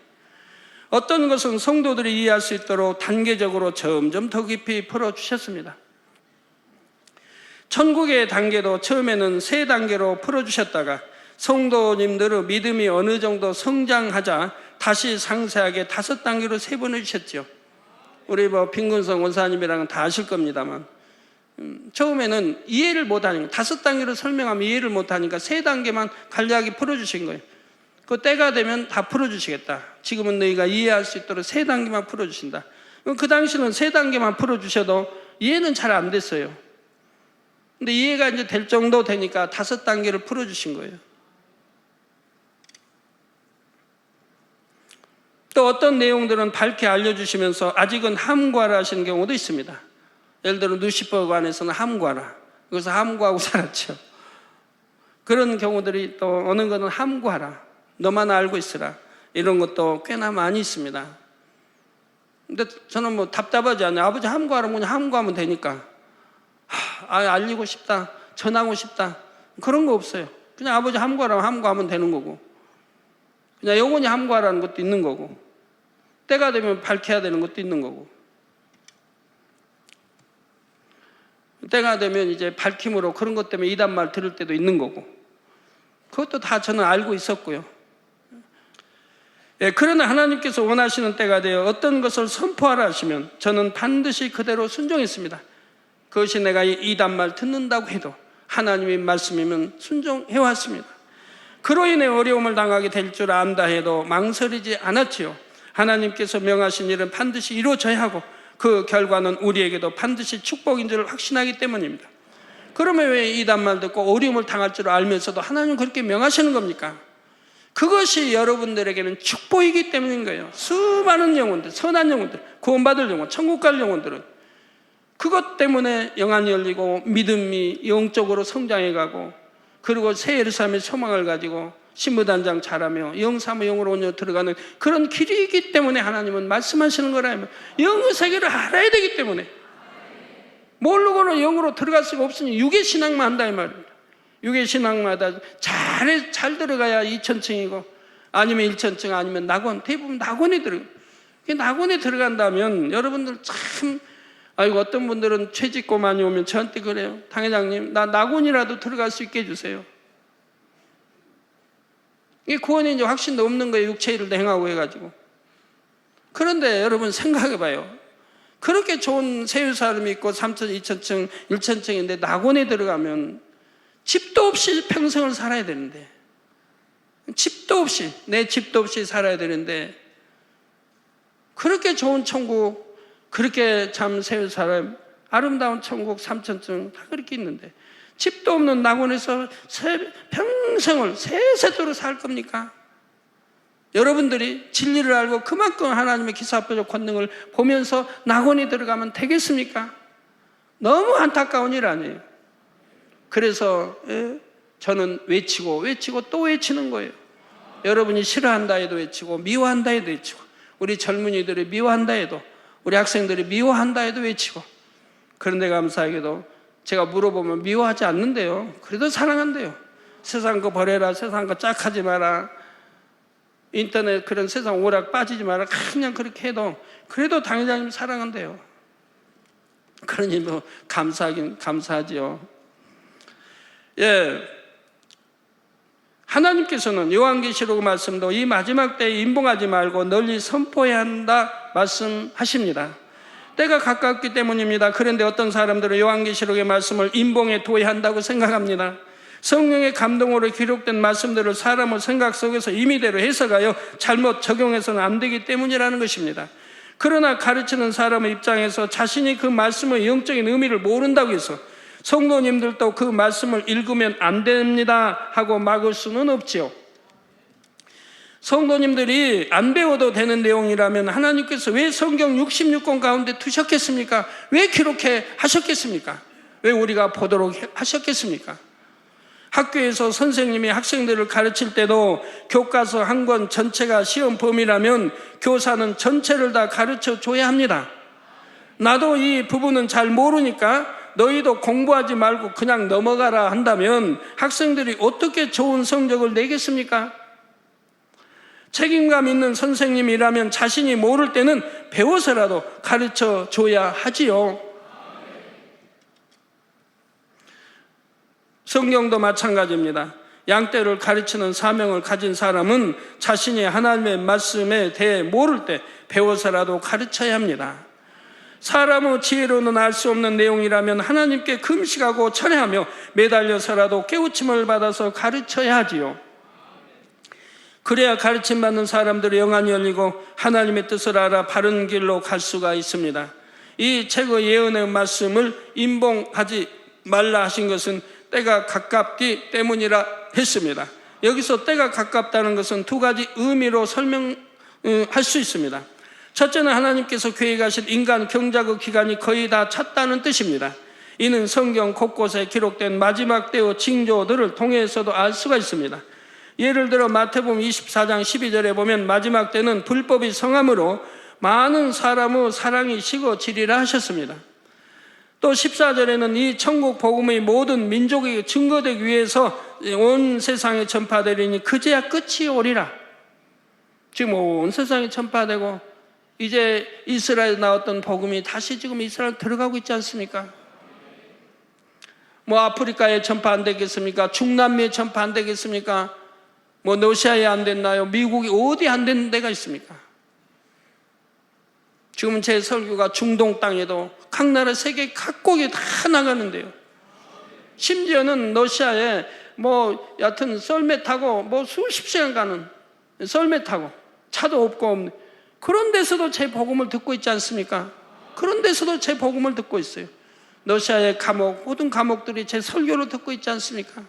어떤 것은 성도들이 이해할 수 있도록 단계적으로 점점 더 깊이 풀어주셨습니다. 천국의 단계도 처음에는 3단계로 풀어주셨다가 성도님들의 믿음이 어느 정도 성장하자 다시 상세하게 5단계로 세분해 주셨죠. 우리 빈근성 원사님이랑은 다 아실 겁니다만, 처음에는 이해를 못하니까 5단계로 설명하면 이해를 못하니까 3단계만 간략하게 풀어주신 거예요. 그 때가 되면 다 풀어주시겠다. 지금은 너희가 이해할 수 있도록 3단계만 풀어주신다. 그 당시는 3단계만 풀어주셔도 이해는 잘 안 됐어요. 근데 이해가 이제 될 정도 되니까 5단계를 풀어주신 거예요. 또 어떤 내용들은 밝게 알려주시면서 아직은 함구하라 하시는 경우도 있습니다. 예를 들어 루시퍼 관에서는 함구하라. 그래서 함구하고 살았죠. 그런 경우들이 또 어느 것은 함구하라. 너만 알고 있으라. 이런 것도 꽤나 많이 있습니다. 근데 저는 답답하지 않아요. 아버지 함구하라면 그냥 함구하면 되니까. 알리고 싶다. 전하고 싶다. 그런 거 없어요. 그냥 아버지 함구하라면 함구하면 되는 거고. 그냥 영원히 함구하라는 것도 있는 거고. 때가 되면 밝혀야 되는 것도 있는 거고. 때가 되면 이제 밝힘으로 그런 것 때문에 이단말 들을 때도 있는 거고. 그것도 다 저는 알고 있었고요. 그러나 하나님께서 원하시는 때가 되어 어떤 것을 선포하라 하시면 저는 반드시 그대로 순종했습니다. 그것이 내가 이단말 듣는다고 해도 하나님의 말씀이면 순종해왔습니다. 그로 인해 어려움을 당하게 될 줄 안다 해도 망설이지 않았지요. 하나님께서 명하신 일은 반드시 이루어져야 하고 그 결과는 우리에게도 반드시 축복인 줄 확신하기 때문입니다. 그러면 왜 이단말 듣고 어려움을 당할 줄 알면서도 하나님은 그렇게 명하시는 겁니까? 그것이 여러분들에게는 축복이기 때문인 거예요. 수많은 영혼들, 선한 영혼들, 구원받을 영혼, 천국 갈 영혼들은 그것 때문에 영안이 열리고 믿음이 영적으로 성장해가고 그리고 새 예루살렘의 소망을 가지고 신부단장 잘하며 영사모 영으로 온여 들어가는 그런 길이기 때문에 하나님은 말씀하시는 거라면 영의 세계를 알아야 되기 때문에 모르고는 영으로 들어갈 수가 없으니 육의 신앙만 한다 이 말입니다. 육의 신앙마다 잘 들어가야 2000층이고 아니면 1000층 아니면 낙원, 대부분 낙원에 들어가요. 낙원에 들어간다면 여러분들 참 어떤 분들은 채찍고 많이 오면 저한테 그래요. 당회장님 나 낙원이라도 들어갈 수 있게 해주세요. 이게 구원이 이제 확신도 없는 거예요. 육체 일을 행하고 해가지고. 그런데 여러분 생각해봐요. 그렇게 좋은 세유사람이 있고 3000, 2000층, 1000층인데 낙원에 들어가면 집도 없이 평생을 살아야 되는데 집도 없이 내 집도 없이 살아야 되는데 그렇게 좋은 천국 그렇게 참 세유사람 아름다운 천국 3000층 다 그렇게 있는데 집도 없는 낙원에서 평생을 세세토록 살 겁니까? 여러분들이 진리를 알고 그만큼 하나님의 기사표적 권능을 보면서 낙원에 들어가면 되겠습니까? 너무 안타까운 일 아니에요. 그래서 저는 외치고 또 외치는 거예요. 여러분이 싫어한다 해도 외치고 미워한다 해도 외치고 우리 젊은이들이 미워한다 해도 우리 학생들이 미워한다 해도 외치고 그런데 감사하게도 제가 물어보면 미워하지 않는데요. 그래도 사랑한대요. 세상 거 버려라. 세상 거 짝하지 마라. 인터넷 그런 세상 오락 빠지지 마라. 그냥 그렇게 해도 그래도 당회장님 사랑한대요. 그러니 감사하긴 감사하지요. 하나님께서는 요한계시록 말씀도 이 마지막 때에 임봉하지 말고 널리 선포해야 한다 말씀하십니다. 때가 가깝기 때문입니다. 그런데 어떤 사람들은 요한계시록의 말씀을 임봉에 둬야 한다고 생각합니다. 성령의 감동으로 기록된 말씀들을 사람의 생각 속에서 임의대로 해석하여 잘못 적용해서는 안 되기 때문이라는 것입니다. 그러나 가르치는 사람의 입장에서 자신이 그 말씀의 영적인 의미를 모른다고 해서 성도님들도 그 말씀을 읽으면 안 됩니다 하고 막을 수는 없지요. 성도님들이 안 배워도 되는 내용이라면 하나님께서 왜 성경 66권 가운데 두셨겠습니까? 왜 기록해 하셨겠습니까? 왜 우리가 보도록 하셨겠습니까? 학교에서 선생님이 학생들을 가르칠 때도 교과서 한 권 전체가 시험 범위라면 교사는 전체를 다 가르쳐 줘야 합니다. 나도 이 부분은 잘 모르니까 너희도 공부하지 말고 그냥 넘어가라 한다면 학생들이 어떻게 좋은 성적을 내겠습니까? 책임감 있는 선생님이라면 자신이 모를 때는 배워서라도 가르쳐 줘야 하지요. 성경도 마찬가지입니다. 양떼를 가르치는 사명을 가진 사람은 자신이 하나님의 말씀에 대해 모를 때 배워서라도 가르쳐야 합니다. 사람의 지혜로는 알 수 없는 내용이라면 하나님께 금식하고 철회하며 매달려서라도 깨우침을 받아서 가르쳐야 하지요. 그래야 가르침받는 사람들의 영안이 열리고 하나님의 뜻을 알아 바른 길로 갈 수가 있습니다. 이 책의 예언의 말씀을 임봉하지 말라 하신 것은 때가 가깝기 때문이라 했습니다. 여기서 때가 가깝다는 것은 두 가지 의미로 설명할 수 있습니다. 첫째는 하나님께서 계획하신 인간 경작의 기간이 거의 다 찼다는 뜻입니다. 이는 성경 곳곳에 기록된 마지막 때의 징조들을 통해서도 알 수가 있습니다. 예를 들어 마태복음 24장 12절에 보면 마지막 때는 불법이 성함으로 많은 사람의 사랑이 식어지리라 하셨습니다. 또 14절에는 이 천국 복음의 모든 민족에게 증거되기 위해서 온 세상에 전파되리니 그제야 끝이 오리라. 지금 온 세상에 전파되고 이제 이스라엘에 나왔던 복음이 다시 지금 이스라엘 들어가고 있지 않습니까? 뭐 아프리카에 전파 안 되겠습니까? 중남미에 전파 안 되겠습니까? 뭐 러시아에 안 됐나요? 미국이 어디 안 되는 데가 있습니까? 지금 제 설교가 중동 땅에도 각 나라 세계 각국에 다 나가는데요. 심지어는 러시아에 뭐 여하튼 썰매 타고 뭐 수십 시간 가는 썰매 타고 차도 없고 없는 그런 데서도 제 복음을 듣고 있지 않습니까? 그런 데서도 제 복음을 듣고 있어요. 러시아의 감옥, 모든 감옥들이 제 설교를 듣고 있지 않습니까?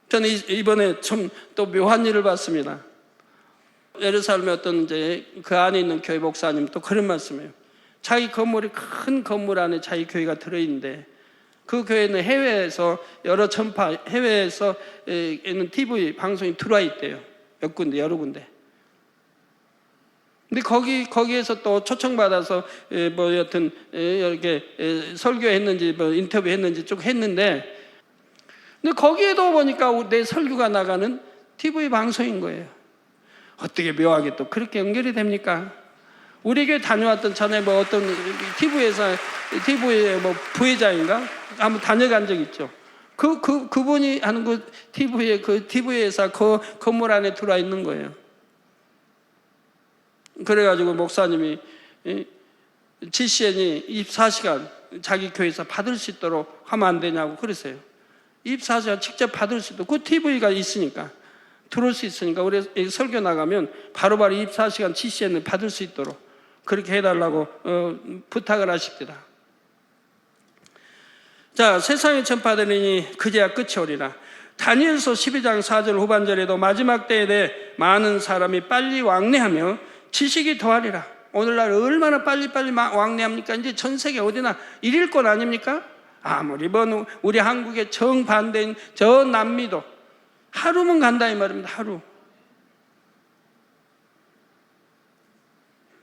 저는 이번에 좀 또 묘한 일을 봤습니다. 예루살렘의 어떤 이제 그 안에 있는 교회 목사님 또 그런 말씀이에요. 자기 건물이 큰 건물 안에 자기 교회가 들어있는데 그 교회는 해외에서 여러 전파, 해외에서 있는 TV 방송이 들어와 있대요. 몇 군데, 여러 군데. 근데 거기에서 또 초청받아서 뭐 여튼 이렇게 설교했는지 뭐 인터뷰했는지 쭉 했는데 근데 거기에도 보니까 내 설교가 나가는 TV 방송인 거예요. 어떻게 묘하게 또 그렇게 연결이 됩니까? 우리 교회 다녀왔던 전에 뭐 어떤 TV에 뭐 부회장인가? 한번 다녀간 적 있죠. 그분이 하는 그 TV 회사 그 건물 안에 들어와 있는 거예요. 그래가지고 목사님이 GCN이 24시간 자기 교회에서 받을 수 있도록 하면 안 되냐고 그러세요. 24시간 직접 받을 수 있도록 그 TV가 있으니까 들어올 수 있으니까 우리 설교 나가면 바로바로 24시간 GCN을 받을 수 있도록 그렇게 해달라고 부탁을 하십니다. 자, 세상에 전파되니 그제야 끝이 오리라. 다니엘서 12장 4절 후반절에도 마지막 때에 대해 많은 사람이 빨리 왕래하며 지식이 더하리라. 오늘날 얼마나 빨리빨리 왕래합니까? 이제 전 세계 어디나 일일권 아닙니까? 아무리 뭐 우리 한국의 정반대인 저 남미도 하루면 간다 이 말입니다. 하루.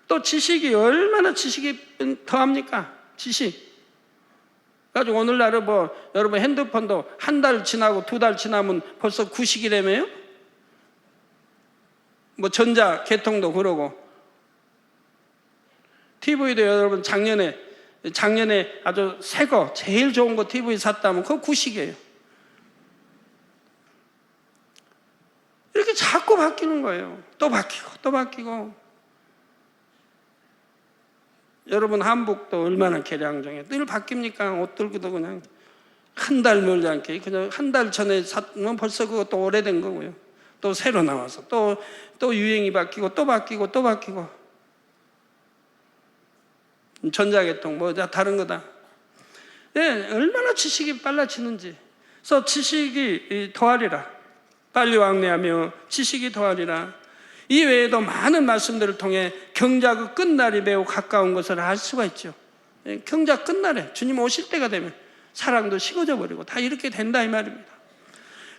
또 지식이 얼마나 지식이 더합니까? 지식. 가지고 오늘날은 뭐 여러분 핸드폰도 한 달 지나고 두 달 지나면 벌써 구식이라며요? 뭐 전자 개통도 그러고 TV도 여러분 작년에 아주 새 거 제일 좋은 거 TV 샀다면 그거 구식이에요. 이렇게 자꾸 바뀌는 거예요. 또 바뀌고 또 바뀌고. 여러분 한복도 얼마나 개량정해 늘 바뀝니까? 옷들도 그냥 한 달 멀지 않게 그냥 한 달 전에 샀으면 벌써 그것도 오래된 거고요. 또 새로 나와서 또 유행이 바뀌고 또 바뀌고 또 바뀌고. 전자계통 뭐 다른 거다. 네, 얼마나 지식이 빨라지는지. 그래서 지식이 더하리라. 빨리 왕래하며 지식이 더하리라. 이 외에도 많은 말씀들을 통해 경작의 끝날이 매우 가까운 것을 알 수가 있죠. 경작 끝날에 주님 오실 때가 되면 사랑도 식어져 버리고 다 이렇게 된다 이 말입니다.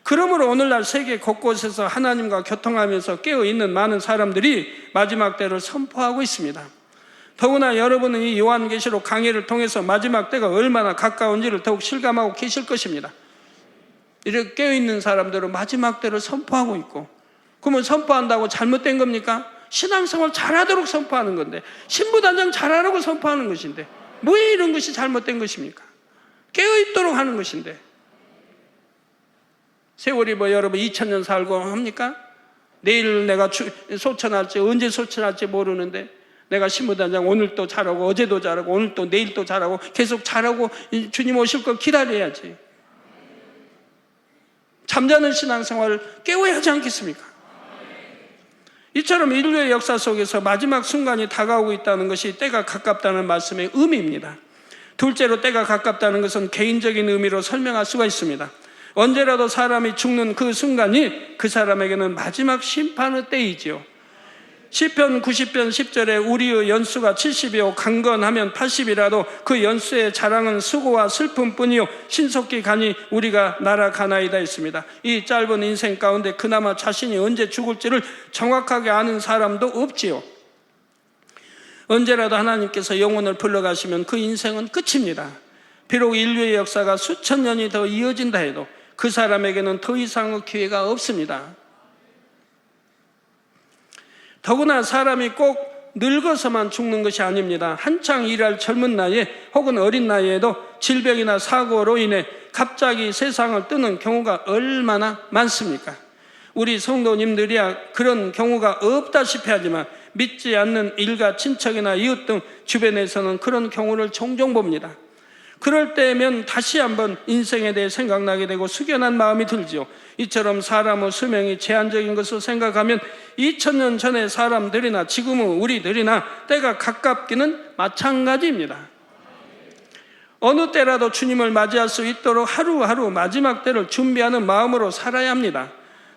그러므로 오늘날 세계 곳곳에서 하나님과 교통하면서 깨어있는 많은 사람들이 마지막 때를 선포하고 있습니다. 더구나 여러분은 이 요한계시록 강의를 통해서 마지막 때가 얼마나 가까운지를 더욱 실감하고 계실 것입니다. 이렇게 깨어있는 사람들은 마지막 때를 선포하고 있고, 그러면 선포한다고 잘못된 겁니까? 신앙생활 잘하도록 선포하는 건데, 신부단장 잘하라고 선포하는 것인데 왜 이런 것이 잘못된 것입니까? 깨어있도록 하는 것인데. 세월이 뭐 여러분 2000년 살고 합니까? 내일 내가 소천할지 언제 소천할지 모르는데, 내가 신부단장 오늘 또 잘하고 어제도 잘하고 오늘 또 내일 또 잘하고 계속 잘하고 주님 오실 걸 기다려야지. 잠자는 신앙생활을 깨워야 하지 않겠습니까? 이처럼 인류의 역사 속에서 마지막 순간이 다가오고 있다는 것이 때가 가깝다는 말씀의 의미입니다. 둘째로 때가 가깝다는 것은 개인적인 의미로 설명할 수가 있습니다. 언제라도 사람이 죽는 그 순간이 그 사람에게는 마지막 심판의 때이지요. 시편 90편 10절에 우리의 연수가 70이요 강건하면 80이라도 그 연수의 자랑은 수고와 슬픔뿐이요 신속히 가니 우리가 날아가나이다 했습니다. 이 짧은 인생 가운데 그나마 자신이 언제 죽을지를 정확하게 아는 사람도 없지요. 언제라도 하나님께서 영혼을 불러가시면 그 인생은 끝입니다. 비록 인류의 역사가 수천 년이 더 이어진다 해도 그 사람에게는 더 이상의 기회가 없습니다. 더구나 사람이 꼭 늙어서만 죽는 것이 아닙니다. 한창 일할 젊은 나이에 혹은 어린 나이에도 질병이나 사고로 인해 갑자기 세상을 뜨는 경우가 얼마나 많습니까? 우리 성도님들이야 그런 경우가 없다시피 하지만 믿지 않는 일가 친척이나 이웃 등 주변에서는 그런 경우를 종종 봅니다. 그럴 때면 다시 한번 인생에 대해 생각나게 되고 숙연한 마음이 들지요. 이처럼 사람의 수명이 제한적인 것을 생각하면 2000년 전의 사람들이나 지금의 우리들이나 때가 가깝기는 마찬가지입니다. 어느 때라도 주님을 맞이할 수 있도록 하루하루 마지막 때를 준비하는 마음으로 살아야 합니다.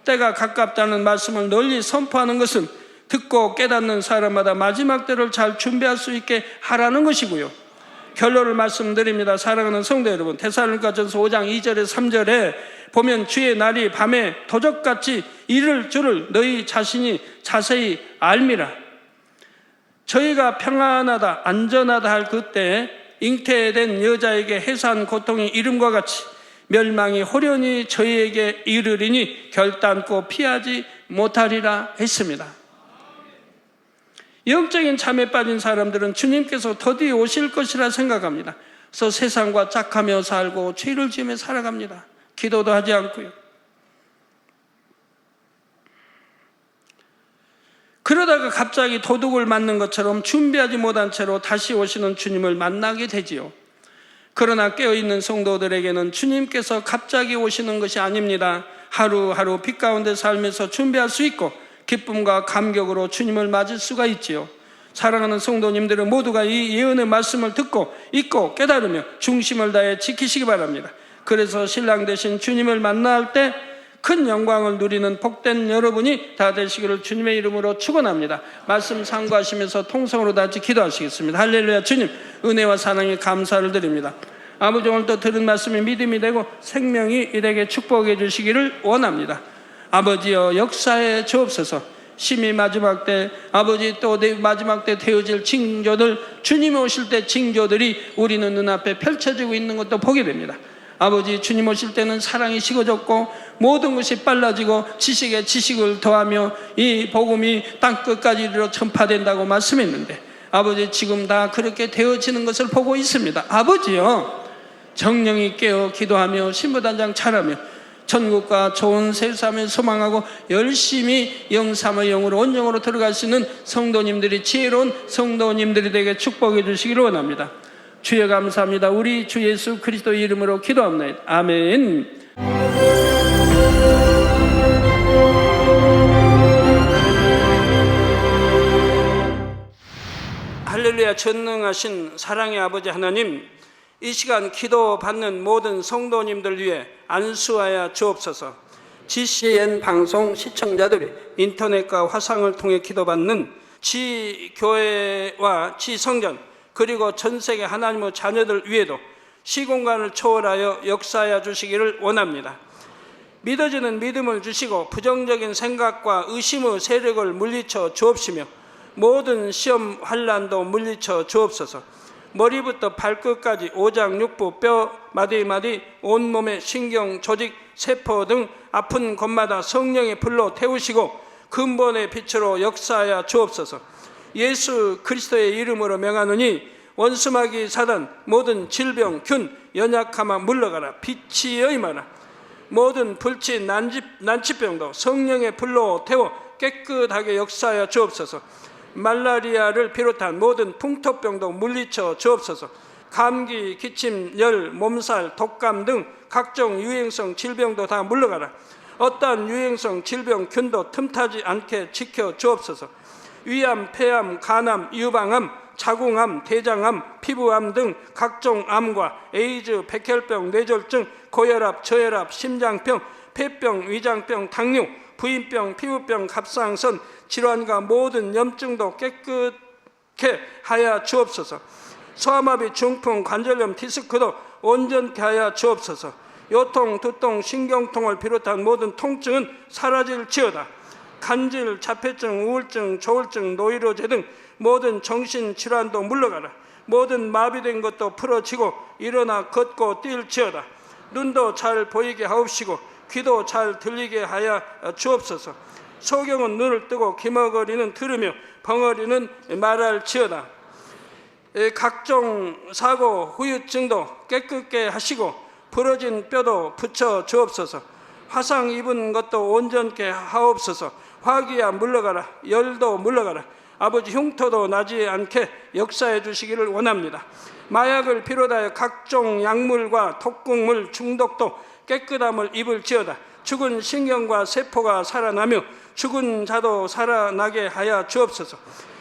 때가 가깝다는 말씀을 널리 선포하는 것은 듣고 깨닫는 사람마다 마지막 때를 잘 준비할 수 있게 하라는 것이고요. 결론을 말씀드립니다. 사랑하는 성도 여러분, 데살로니가전서 5장 2절에 3절에 보면 주의 날이 밤에 도적같이 이를 줄을 너희 자신이 자세히 알미라. 저희가 평안하다 안전하다 할 그때 잉태된 여자에게 해산 고통이 이름과 같이 멸망이 호련히 저희에게 이르리니 결단코 피하지 못하리라 했습니다. 영적인 잠에 빠진 사람들은 주님께서 더디 오실 것이라 생각합니다. 그래서 세상과 짝하며 살고 죄를 지으며 살아갑니다. 기도도 하지 않고요. 그러다가 갑자기 도둑을 맞는 것처럼 준비하지 못한 채로 다시 오시는 주님을 만나게 되지요. 그러나 깨어있는 성도들에게는 주님께서 갑자기 오시는 것이 아닙니다. 하루하루 빛 가운데 살면서 준비할 수 있고 기쁨과 감격으로 주님을 맞을 수가 있지요. 사랑하는 성도님들은 모두가 이 예언의 말씀을 듣고 읽고 깨달으며 중심을 다해 지키시기 바랍니다. 그래서 신랑 되신 주님을 만날 때 큰 영광을 누리는 복된 여러분이 다 되시기를 주님의 이름으로 축원합니다. 말씀 상고하시면서 통성으로 다 같이 기도하시겠습니다. 할렐루야. 주님 은혜와 사랑에 감사를 드립니다. 아버지, 오늘 또 들은 말씀이 믿음이 되고 생명이 이에게 축복해 주시기를 원합니다. 아버지여, 역사에 주옵소서. 심히 마지막 때 아버지 또 마지막 때 되어질 징조들, 주님이 오실 때 징조들이 우리는 눈앞에 펼쳐지고 있는 것도 보게 됩니다. 아버지, 주님 오실 때는 사랑이 식어졌고 모든 것이 빨라지고 지식에 지식을 더하며 이 복음이 땅끝까지 이르러 전파된다고 말씀했는데 아버지, 지금 다 그렇게 되어지는 것을 보고 있습니다. 아버지요, 정령이 깨어 기도하며 신부단장 잘하며 천국과 좋은 세상을 소망하고 열심히 영삼의 영으로 온영으로 들어갈 수 있는 성도님들이, 지혜로운 성도님들이 되게 축복해 주시기를 원합니다. 주여 감사합니다. 우리 주 예수 그리스도 이름으로 기도합니다. 아멘. 할렐루야. 전능하신 사랑의 아버지 하나님, 이 시간 기도받는 모든 성도님들 위해 안수하여 주옵소서. GCN 방송 시청자들이 인터넷과 화상을 통해 기도받는 지교회와 지성전 그리고 전세계 하나님의 자녀들 위에도 시공간을 초월하여 역사하여 주시기를 원합니다. 믿어지는 믿음을 주시고 부정적인 생각과 의심의 세력을 물리쳐 주옵시며 모든 시험 환난도 물리쳐 주옵소서. 머리부터 발끝까지 오장육부 뼈 마디마디 온몸의 신경 조직 세포 등 아픈 곳마다 성령의 불로 태우시고 근본의 빛으로 역사하여 주옵소서. 예수 그리스도의 이름으로 명하노니 원수마귀 사단 모든 질병 균 연약함아 물러가라. 빛이 임하라. 모든 불치 난치병도 성령의 불로 태워 깨끗하게 역사하여 주옵소서. 말라리아를 비롯한 모든 풍토병도 물리쳐 주옵소서. 감기, 기침, 열, 몸살, 독감 등 각종 유행성 질병도 다 물러가라. 어떠한 유행성 질병 균도 틈타지 않게 지켜 주옵소서. 위암, 폐암, 간암, 유방암, 자궁암, 대장암, 피부암 등 각종 암과 에이즈, 백혈병, 뇌졸중, 고혈압, 저혈압, 심장병, 폐병, 위장병, 당뇨, 부인병, 피부병, 갑상선 질환과 모든 염증도 깨끗게 하여 주옵소서. 소아마비, 중풍, 관절염, 디스크도 온전케 하여 주옵소서. 요통, 두통, 신경통을 비롯한 모든 통증은 사라질지어다. 간질, 자폐증, 우울증, 조울증, 노이로제 등 모든 정신질환도 물러가라. 모든 마비된 것도 풀어지고 일어나 걷고 뛸지어다. 눈도 잘 보이게 하옵시고 귀도 잘 들리게 하여 주옵소서. 소경은 눈을 뜨고 기머거리는 들으며 벙어리는 말할지어다. 각종 사고, 후유증도 깨끗게 하시고 부러진 뼈도 붙여 주옵소서. 화상 입은 것도 온전케 하옵소서. 화기야 물러가라. 열도 물러가라. 아버지 흉터도 나지 않게 역사해 주시기를 원합니다. 마약을 비롯하여 각종 약물과 독극물 중독도 깨끗함을 입을지어다. 죽은 신경과 세포가 살아나며 죽은 자도 살아나게 하여 주옵소서.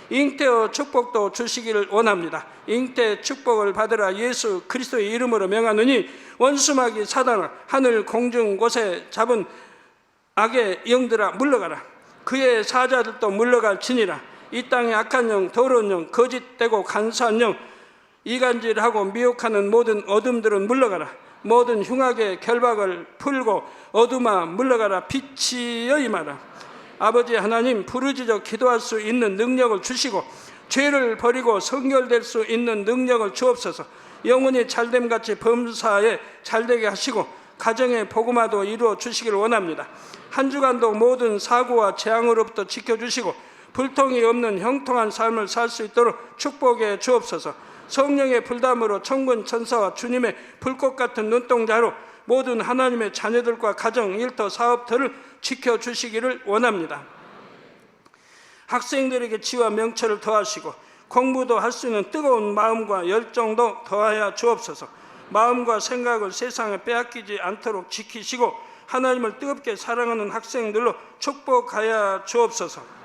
잉태의 축복도 주시기를 원합니다. 잉태 축복을 받으라. 예수 그리스도의 이름으로 명하노니 원수마귀 사단아 하늘 공중 곳에 잡은 악의 영들아 물러가라. 그의 사자들도 물러갈지니라. 이 땅의 악한 영, 더러운 영, 거짓되고 간사한 영, 이간질하고 미혹하는 모든 어둠들은 물러가라. 모든 흉악의 결박을 풀고 어둠아 물러가라. 빛이 임하라. 아버지 하나님, 부르짖어 기도할 수 있는 능력을 주시고 죄를 버리고 성결될 수 있는 능력을 주옵소서. 영혼이 잘됨같이 범사에 잘되게 하시고 가정의 복음화도 이루어 주시길 원합니다. 한 주간도 모든 사고와 재앙으로부터 지켜주시고 불통이 없는 형통한 삶을 살 수 있도록 축복해 주옵소서. 성령의 불담으로 천군 천사와 주님의 불꽃 같은 눈동자로 모든 하나님의 자녀들과 가정, 일터, 사업터를 지켜주시기를 원합니다. 학생들에게 지와 명철을 더하시고 공부도 할 수 있는 뜨거운 마음과 열정도 더하여 주옵소서. 마음과 생각을 세상에 빼앗기지 않도록 지키시고 하나님을 뜨겁게 사랑하는 학생들로 축복하여 주옵소서.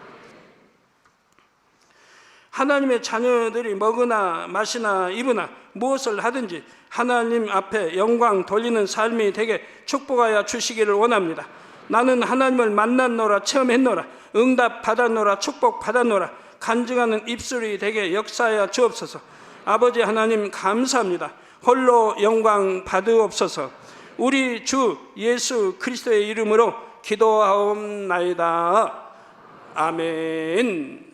하나님의 자녀들이 먹으나 마시나 입으나 무엇을 하든지 하나님 앞에 영광 돌리는 삶이 되게 축복하여 주시기를 원합니다. 나는 하나님을 만났노라, 체험했노라, 응답 받았노라, 축복 받았노라, 간증하는 입술이 되게 역사하여 주옵소서. 아버지 하나님 감사합니다. 홀로 영광 받으옵소서. 우리 주 예수 그리스도의 이름으로 기도하옵나이다. 아멘.